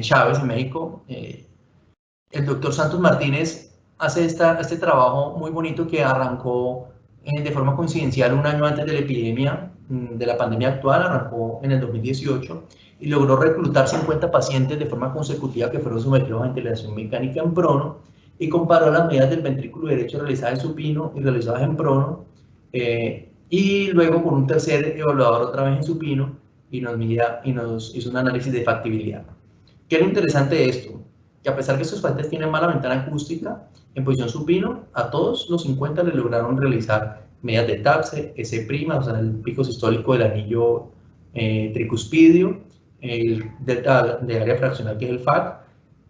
Chávez en México, el doctor Santos Martínez hace este trabajo muy bonito que arrancó de forma coincidencial un año antes de la epidemia, de la pandemia actual. Arrancó en el 2018 y logró reclutar 50 pacientes de forma consecutiva que fueron sometidos a ventilación mecánica en prono, y comparó las medidas del ventrículo derecho realizadas en supino y realizadas en prono, y luego con un tercer evaluador otra vez en supino, y nos hizo un análisis de factibilidad. ¿Qué es lo interesante de esto? Que a pesar que estos pacientes tienen mala ventana acústica, en posición supino, a todos los 50 le lograron realizar medidas de TAPSE, S', o sea, el pico sistólico del anillo tricuspidio, el delta de área fraccional, que es el FAC,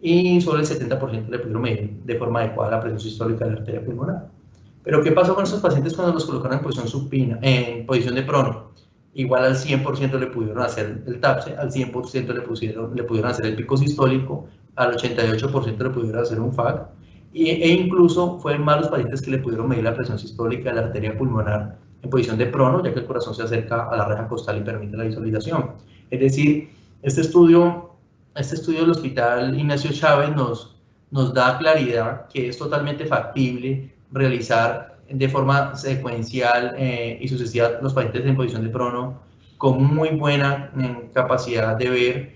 y solo el 70% le pudieron medir de forma adecuada la presión sistólica de la arteria pulmonar. Pero ¿qué pasó con estos pacientes cuando los colocaron en posición supina, en posición de prono? Igual al 100% le pudieron hacer el TAPSE, al 100% le pudieron hacer el pico sistólico, al 88% le pudieron hacer un FAC, e incluso fueron más los pacientes que le pudieron medir la presión sistólica de la arteria pulmonar en posición de prono, ya que el corazón se acerca a la reja costal y permite la visualización. Es decir, este estudio del Hospital Ignacio Chávez nos da claridad que es totalmente factible realizar de forma secuencial y sucesiva los pacientes en posición de prono con muy buena capacidad de ver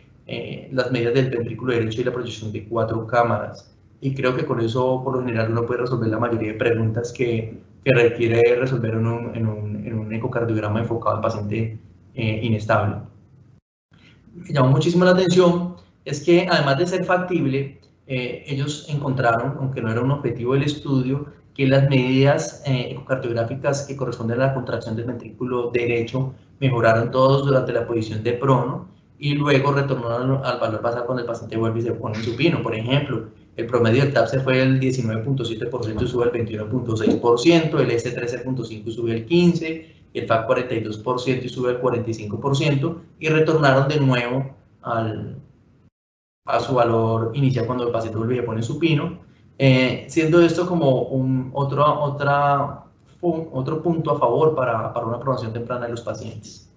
las medidas del ventrículo derecho y la proyección de 4 cámaras. Y creo que con eso, por lo general, uno puede resolver la mayoría de preguntas que requiere resolver en un ecocardiograma enfocado al paciente inestable. Me llamó muchísimo la atención es que, además de ser factible, ellos encontraron, aunque no era un objetivo del estudio, que las medidas ecocardiográficas que corresponden a la contracción del ventrículo derecho mejoraron todos durante la posición de prono y luego retornaron al valor basal cuando el paciente vuelve y se pone en supino. Por ejemplo, el promedio del TAP se fue del 19.7% y sube al 21.6%, el S13.5 sube al 15%, el FAC 42% y sube al 45%, y retornaron de nuevo a su valor inicial cuando el paciente vuelve y se pone en supino, siendo esto como otro punto a favor para una programación temprana de los pacientes.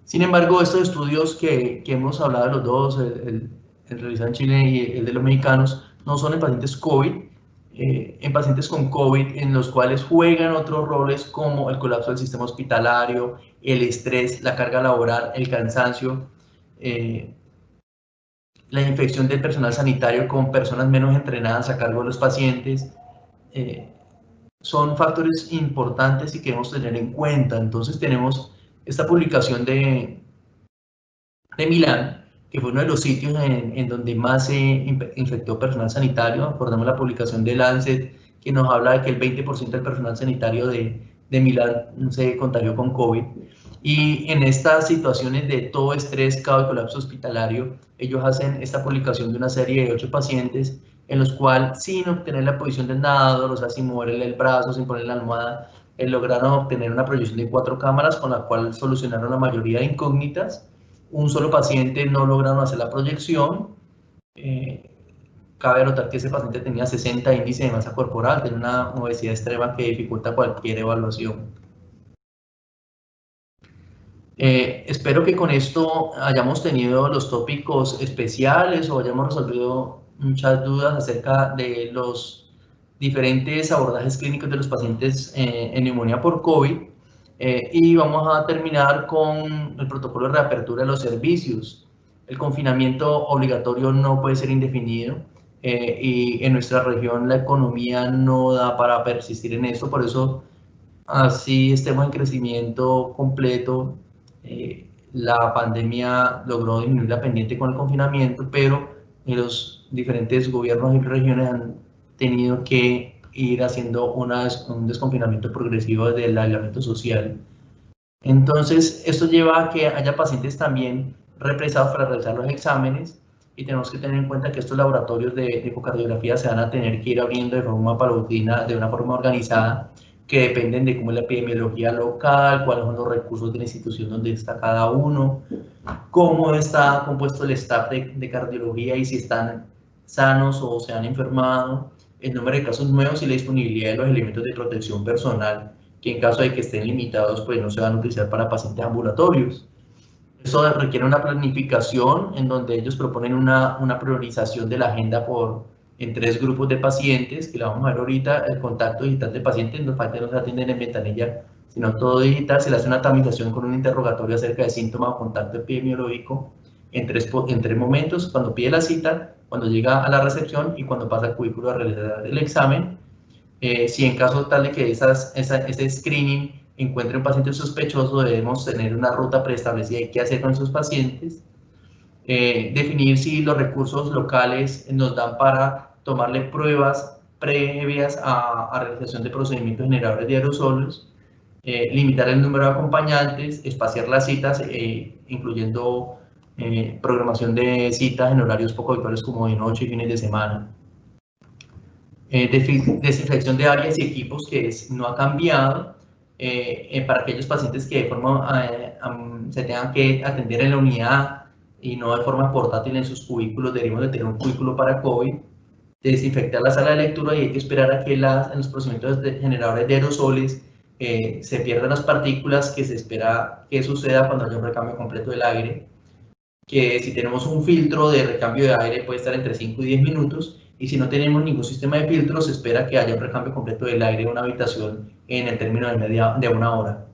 Sin embargo, estos estudios que hemos hablado de los dos, el realizado en Chile y el de los mexicanos, no son en pacientes COVID, en pacientes con COVID, en los cuales juegan otros roles como el colapso del sistema hospitalario, el estrés, la carga laboral, el cansancio, la infección del personal sanitario con personas menos entrenadas a cargo de los pacientes, son factores importantes y que debemos tener en cuenta. Entonces tenemos esta publicación de Milán, que fue uno de los sitios en donde más se infectó personal sanitario. Acordamos la publicación de Lancet, que nos habla de que el 20% del personal sanitario de Milán se contagió con COVID. Y en estas situaciones de todo estrés, caos y colapso hospitalario, ellos hacen esta publicación de una serie de 8 pacientes en los cuales, sin obtener la posición del nadador, o sea, sin moverle el brazo, sin ponerle la almohada, lograron obtener una proyección de 4 cámaras con la cual solucionaron la mayoría de incógnitas. Un solo paciente no lograron hacer la proyección. Cabe notar que ese paciente tenía 60 índice de masa corporal, tenía una obesidad extrema que dificulta cualquier evaluación. Espero que con esto hayamos tenido los tópicos especiales o hayamos resolvido muchas dudas acerca de los diferentes abordajes clínicos de los pacientes en neumonía por COVID. Y vamos a terminar con el protocolo de reapertura de los servicios. El confinamiento obligatorio no puede ser indefinido y en nuestra región la economía no da para persistir en esto, por eso así estemos en crecimiento completo. La pandemia logró disminuir la pendiente con el confinamiento, pero los diferentes gobiernos y regiones han tenido que ir haciendo un desconfinamiento progresivo del aislamiento social. Entonces, esto lleva a que haya pacientes también represados para realizar los exámenes y tenemos que tener en cuenta que estos laboratorios de ecocardiografía se van a tener que ir abriendo de forma paulatina, de una forma organizada, que dependen de cómo es la epidemiología local, cuáles son los recursos de la institución donde está cada uno, cómo está compuesto el staff de cardiología y si están sanos o se han enfermado, el número de casos nuevos y la disponibilidad de los elementos de protección personal, que en caso de que estén limitados, pues no se van a utilizar para pacientes ambulatorios. Eso requiere una planificación en donde ellos proponen una priorización de la agenda en 3 grupos de pacientes, que la vamos a ver ahorita. El contacto digital de pacientes, los pacientes no se atienden en ventanilla, sino todo digital. Se le hace una tamización con un interrogatorio acerca de síntomas o contacto epidemiológico en tres momentos: cuando pide la cita, cuando llega a la recepción y cuando pasa al cubículo a realizar el examen. Si en caso tal de que ese screening encuentre un paciente sospechoso, debemos tener una ruta preestablecida de qué hacer con esos pacientes. Definir si los recursos locales nos dan para tomarle pruebas previas a realización de procedimientos generadores de aerosoles. Limitar el número de acompañantes, espaciar las citas, incluyendo programación de citas en horarios poco habituales como de noche y fines de semana. Desinfección de áreas y equipos, que no ha cambiado, para aquellos pacientes que de forma se tengan que atender en la unidad y no de forma portátil en sus cubículos, debemos de tener un cubículo para COVID. Desinfectar la sala de lectura y hay que esperar a que en los procedimientos generadores de aerosoles se pierdan las partículas, que se espera que suceda cuando haya un recambio completo del aire, que si tenemos un filtro de recambio de aire puede estar entre 5 y 10 minutos, y si no tenemos ningún sistema de filtros, se espera que haya un recambio completo del aire de una habitación en el término de una hora.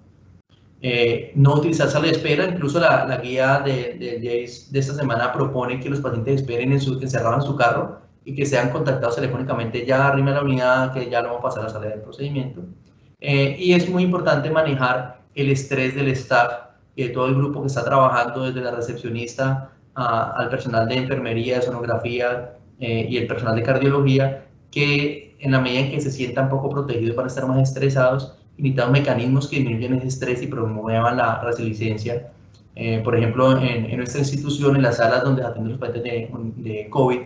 No utilizar sala de espera, incluso la guía de Jace de esta semana propone que los pacientes esperen encerrados en su carro y que sean contactados telefónicamente ya arriba de la unidad, que ya no va a pasar a la sala de procedimiento. Y es muy importante manejar el estrés del staff y de todo el grupo que está trabajando, desde la recepcionista al personal de enfermería, de sonografía y el personal de cardiología, que en la medida en que se sientan poco protegidos van a estar más estresados y necesitan mecanismos que disminuyan ese estrés y promuevan la resiliencia. Por ejemplo, en nuestra institución, en las salas donde atienden los pacientes de COVID,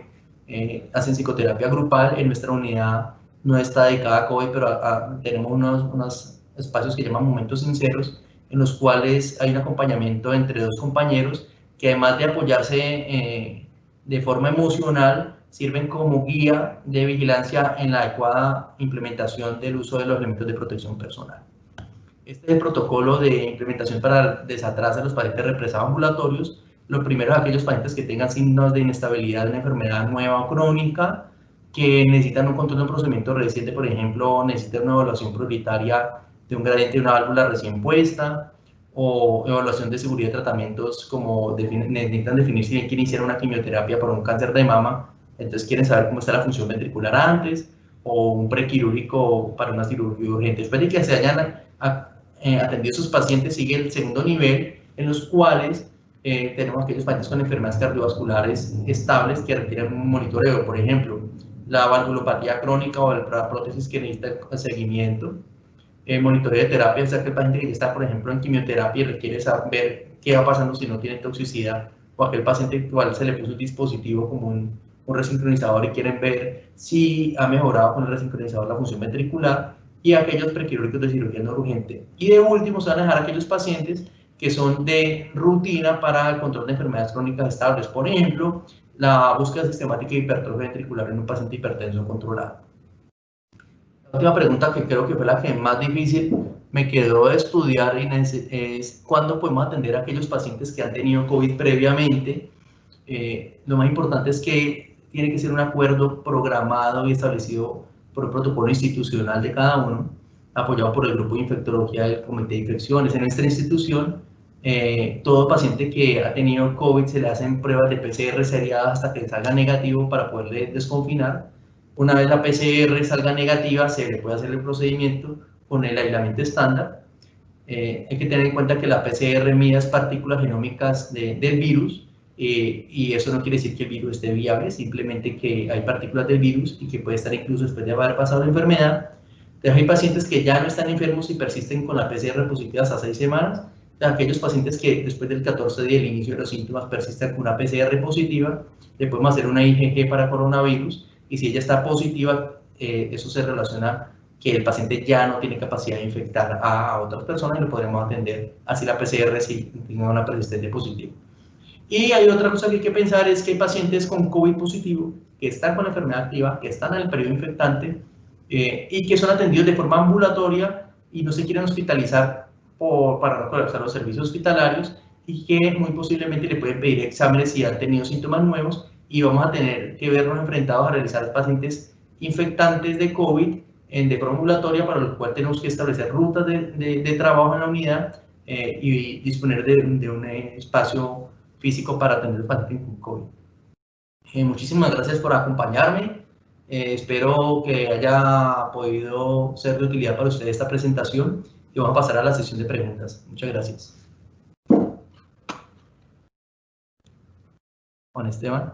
hacen psicoterapia grupal. En nuestra unidad no está dedicada a COVID, pero tenemos unos espacios que llaman momentos sinceros, en los cuales hay un acompañamiento entre dos compañeros que, además de apoyarse de forma emocional, sirven como guía de vigilancia en la adecuada implementación del uso de los elementos de protección personal. Este es el protocolo de implementación para desatrás de los pacientes represados ambulatorios. Lo primero es aquellos pacientes que tengan signos de inestabilidad de una enfermedad nueva o crónica, que necesitan un control de un procedimiento reciente, por ejemplo, necesitan una evaluación prioritaria de un gradiente de una válvula recién puesta, o evaluación de seguridad de tratamientos, como necesitan definir si quieren iniciar una quimioterapia por un cáncer de mama, entonces quieren saber cómo está la función ventricular antes, o un prequirúrgico para una cirugía urgente. Después de que se hayan atendido a sus pacientes, sigue el segundo nivel, en los cuales tenemos aquellos pacientes con enfermedades cardiovasculares estables que requieren un monitoreo, por ejemplo, la valvulopatía crónica o la prótesis que necesita seguimiento, monitoreo de terapia, o sea que el paciente que ya está, por ejemplo, en quimioterapia y requiere saber qué va pasando si no tiene toxicidad, o aquel paciente al cual se le puso un dispositivo como un resincronizador y quieren ver si ha mejorado con el resincronizador la función ventricular, y aquellos prequirúrgicos de cirugía no urgente. Y de último se van a dejar aquellos pacientes que son de rutina para el control de enfermedades crónicas estables, por ejemplo, la búsqueda sistemática de hipertrofia ventricular en un paciente hipertenso controlado. La última pregunta, que creo que fue la que más difícil me quedó de estudiar, es ¿cuándo podemos atender a aquellos pacientes que han tenido COVID previamente? Lo más importante es que tiene que ser un acuerdo programado y establecido por un protocolo institucional de cada uno, apoyado por el grupo de infectología del comité de infecciones. En nuestra institución, todo paciente que ha tenido COVID se le hacen pruebas de PCR seriadas hasta que salga negativo para poderle desconfinar. Una vez la PCR salga negativa, se le puede hacer el procedimiento con el aislamiento estándar. Hay que tener en cuenta que la PCR mide las partículas genómicas del virus, y eso no quiere decir que el virus esté viable, simplemente que hay partículas del virus y que puede estar incluso después de haber pasado la enfermedad. Entonces, hay pacientes que ya no están enfermos y persisten con la PCR positiva hasta 6 semanas. Aquellos pacientes que después del 14 día del inicio de los síntomas persisten con una PCR positiva, le podemos hacer una IgG para coronavirus, y si ella está positiva, eso se relaciona que el paciente ya no tiene capacidad de infectar a otras personas y lo podremos atender así la PCR si tiene una persistencia positiva. Y hay otra cosa que hay que pensar, es que hay pacientes con COVID positivo que están con la enfermedad activa, que están en el periodo infectante y que son atendidos de forma ambulatoria y no se quieren hospitalizar para no colapsar los servicios hospitalarios, y que muy posiblemente le pueden pedir exámenes si han tenido síntomas nuevos, y vamos a tener que vernos enfrentados a realizar pacientes infectantes de COVID de forma ambulatoria, para lo cual tenemos que establecer rutas de trabajo en la unidad y disponer de un espacio físico para atender al paciente con COVID. Muchísimas gracias por acompañarme. Espero que haya podido ser de utilidad para ustedes esta presentación, y vamos a pasar a la sesión de preguntas. Muchas gracias. Juan Esteban.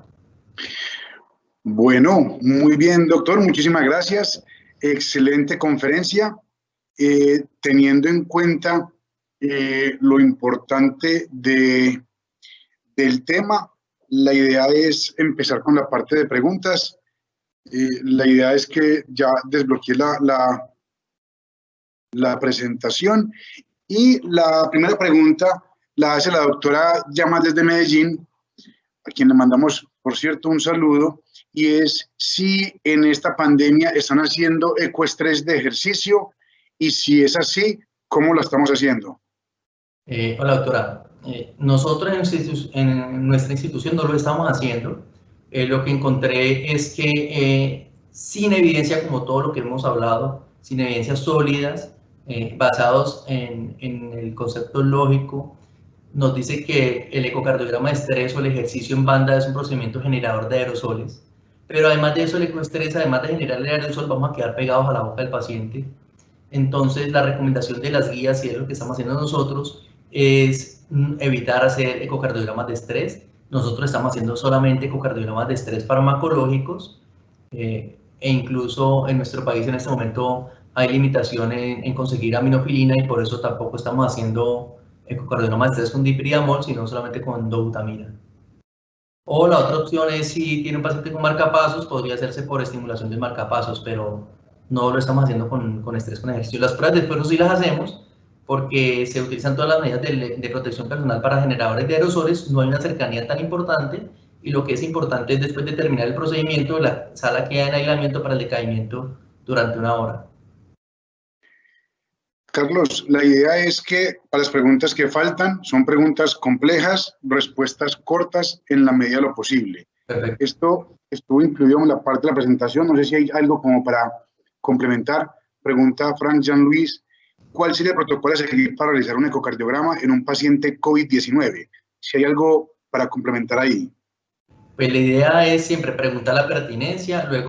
Bueno, muy bien, doctor. Muchísimas gracias. Excelente conferencia. Teniendo en cuenta lo importante del tema, la idea es empezar con la parte de preguntas. La idea es que ya desbloqueé la presentación, y la primera pregunta la hace la doctora Llamas desde Medellín, a quien le mandamos, por cierto, un saludo, y es si en esta pandemia están haciendo ecoestrés de ejercicio, y si es así, ¿cómo lo estamos haciendo? Hola, doctora. Nosotros en nuestra institución no lo estamos haciendo. lo que encontré es que sin evidencia, como todo lo que hemos hablado, sin evidencias sólidas, basados en el concepto lógico, nos dice que el ecocardiograma de estrés o el ejercicio en banda es un procedimiento generador de aerosoles, pero además de eso el ecoestrés, además de generar el aerosol, vamos a quedar pegados a la boca del paciente. Entonces la recomendación de las guías, y es lo que estamos haciendo nosotros, es evitar hacer ecocardiogramas de estrés. Nosotros estamos haciendo solamente ecocardiogramas de estrés farmacológicos, e incluso en nuestro país en este momento hay limitación en conseguir aminofilina, y por eso tampoco estamos haciendo ecocardiogramas de estrés con dipridamol, sino solamente con dobutamina. O la otra opción es, si tiene un paciente con marcapasos, podría hacerse por estimulación de marcapasos, pero no lo estamos haciendo con estrés con ejercicio. Las pruebas después no sí las hacemos porque se utilizan todas las medidas de protección personal para generadores de aerosoles, no hay una cercanía tan importante, y lo que es importante es, después de terminar el procedimiento, la sala queda en aislamiento para el decaimiento durante 1 hora. Carlos, la idea es que para las preguntas que faltan, son preguntas complejas, respuestas cortas en la medida de lo posible. Perfecto. Esto estuvo incluido en la parte de la presentación, no sé si hay algo como para complementar. Pregunta Frank Jean Luis, ¿cuál sería el protocolo a seguir para realizar un ecocardiograma en un paciente COVID-19? Si hay algo para complementar ahí. Pues la idea es siempre preguntar la pertinencia, luego